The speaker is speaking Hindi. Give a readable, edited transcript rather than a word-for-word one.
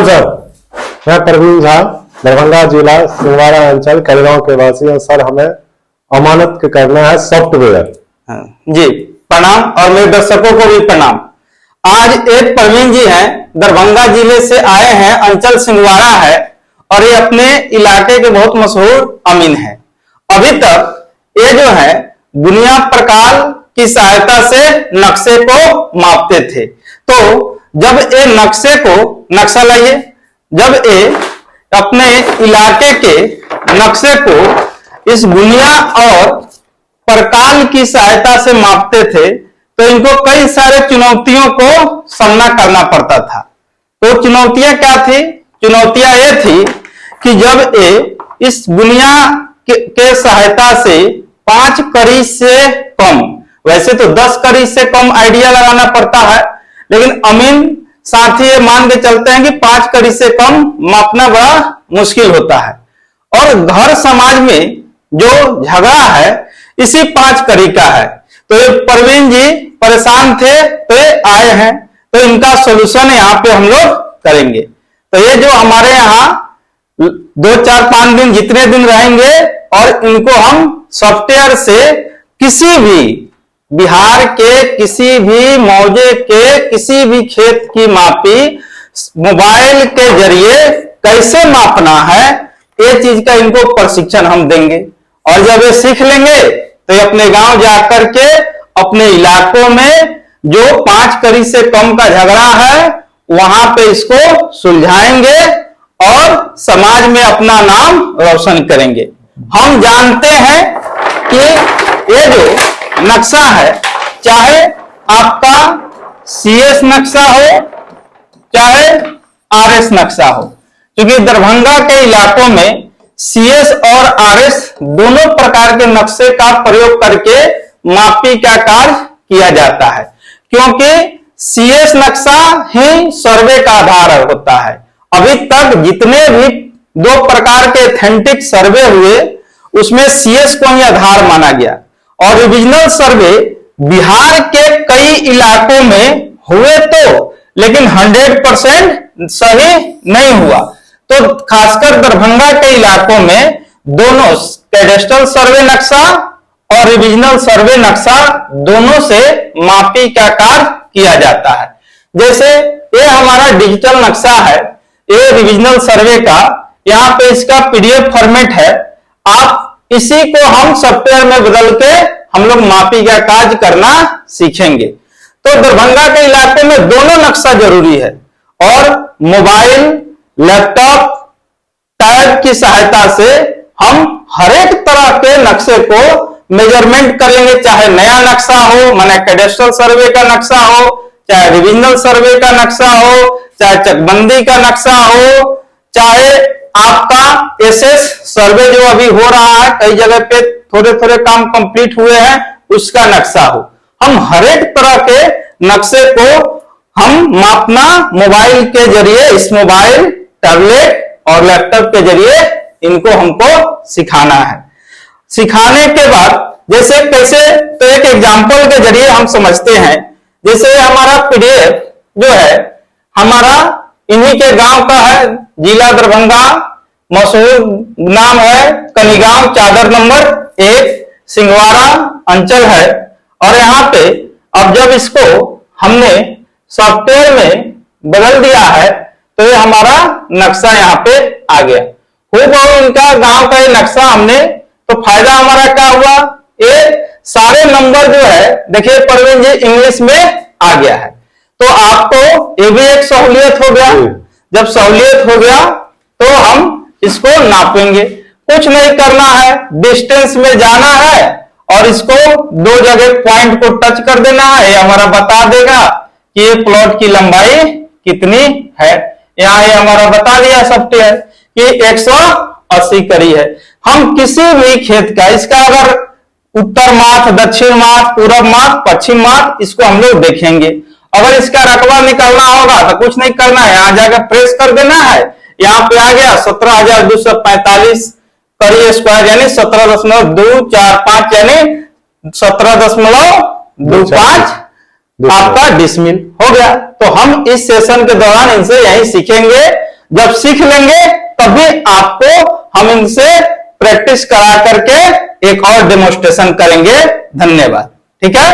सर, मैं प्रवीण झा, दरभंगा जिला सिंहवाड़ा अंचल कलिगांव के वासी हूँ। सर, हमें अमानत करना है सॉफ्टवेयर। जी प्रणाम, और मेरे दर्शकों को भी प्रणाम। आज एक प्रवीण जी हैं, दरभंगा जिले से आए हैं, अंचल सिंहवाड़ा है, और ये अपने इलाके के बहुत मशहूर अमीन है। अभी तक ये जो है दुनिया प्रकाल की सहायता से नक्शे को मापते थे। तो जब ये नक्शे को, नक्शा लाइए, जब ये अपने इलाके के नक्शे को इस दुनिया और प्रकाल की सहायता से मापते थे, तो इनको कई सारे चुनौतियों को सामना करना पड़ता था। तो चुनौतियां क्या थी? चुनौतियां ये थी कि जब ये इस दुनिया के सहायता से 5 कड़ी से कम, वैसे तो 10 कड़ी से कम आइडिया लगाना पड़ता है, लेकिन अमीन साथ ही मान के चलते हैं कि 5 कड़ी से कम मापना बड़ा मुश्किल होता है। और घर समाज में जो झगड़ा है इसी 5 कड़ी का है। तो ये प्रवीण जी परेशान थे, तो ये आए हैं, तो इनका सोल्यूशन यहाँ पे हम लोग करेंगे। तो ये जो हमारे यहाँ 2, 4, 5 दिन जितने दिन रहेंगे, और इनको हम सॉफ्टवेयर से किसी भी बिहार के किसी भी मौजे के किसी भी खेत की मापी मोबाइल के जरिए कैसे मापना है, ये चीज का इनको प्रशिक्षण हम देंगे। और जब ये सीख लेंगे तो ये अपने गांव जाकर के अपने इलाकों में जो 5 कड़ी से कम का झगड़ा है वहां पे इसको सुलझाएंगे और समाज में अपना नाम रोशन करेंगे। हम जानते हैं कि ये जो नक्शा है, चाहे आपका CS नक्शा हो चाहे RS नक्शा हो, क्योंकि दरभंगा के इलाकों में CS और RS दोनों प्रकार के नक्शे का प्रयोग करके मापी का कार्य किया जाता है। क्योंकि CS नक्शा ही सर्वे का आधार होता है। अभी तक जितने भी 2 प्रकार के ऑथेंटिक सर्वे हुए उसमें CS को ही आधार माना गया, और रिविजनल सर्वे बिहार के कई इलाकों में हुए तो, लेकिन 100% सही नहीं हुआ। तो खासकर दरभंगा के इलाकों में दोनों कैडेस्ट्रल सर्वे नक्शा और रिविजनल सर्वे नक्शा दोनों से मापी का कार्य किया जाता है। जैसे ये हमारा डिजिटल नक्शा है, ये रिविजनल सर्वे का, यहाँ पे इसका PDF फॉर्मेट है। आप इसी को हम सॉफ्टवेयर में बदल के हम लोग मापी का कार्य करना सीखेंगे। तो दरभंगा के इलाके में दोनों नक्शा जरूरी है, और मोबाइल, लैपटॉप, टैब की सहायता से हम हर एक तरह के नक्शे को मेजरमेंट कर लेंगे। चाहे नया नक्शा हो, माने कैडेस्ट्रल सर्वे का नक्शा हो, चाहे रिविजनल सर्वे का नक्शा हो, चाहे चकबंदी का नक्शा हो, चाहे आपका SS सर्वे जो अभी हो रहा है, कई जगह पे थोड़े थोड़े काम कंप्लीट हुए हैं, उसका नक्शा हो। हम हर एक तरह के नक्शे को हम मापना मोबाइल के जरिए, इस मोबाइल, टैबलेट और लैपटॉप के जरिए इनको हमको सिखाना है। सिखाने के बाद जैसे कैसे, तो एक एग्जांपल के जरिए हम समझते हैं। जैसे हमारा PDF जो है हमारा इन्हीं के गांव का है, जिला दरभंगा, मशहूर नाम है कलिगांव, चादर नंबर 1, सिंहवाड़ा अंचल है। और यहाँ पे अब जब इसको हमने सॉफ्टवेयर में बदल दिया है तो ये हमारा नक्शा यहाँ पे आ गया। खूब इनका गांव का ये नक्शा हमने, तो फायदा हमारा क्या हुआ, ये सारे नंबर जो है देखिए प्रवीण जी इंग्लिश में आ गया है। तो आपको ये भी एक सहूलियत हो गया। जब सहूलियत हो गया तो हम इसको नापेंगे। कुछ नहीं करना है, डिस्टेंस में जाना है और इसको 2 जगह पॉइंट को टच कर देना है, ये हमारा बता देगा कि ये प्लॉट की लंबाई कितनी है। यहाँ ये हमारा बता दिया सॉफ्टवेयर कि 180 कड़ी है। हम किसी भी खेत का, इसका अगर उत्तर माथ, दक्षिण माथ, पूरब माथ, पश्चिम माथ, इसको हम लोग देखेंगे। अगर इसका रकबा निकालना होगा तो कुछ नहीं करना है, यहाँ जाकर प्रेस कर देना है। यहाँ पे आ गया 17,245 कड़ी स्क्वायर, यानी 17.245 यानी 17.25 आपका डिसमिल हो गया। तो हम इस सेशन के दौरान इनसे यही सीखेंगे। जब सीख लेंगे तभी आपको हम इनसे प्रैक्टिस करा करके एक और डेमोन्स्ट्रेशन करेंगे। धन्यवाद। ठीक है।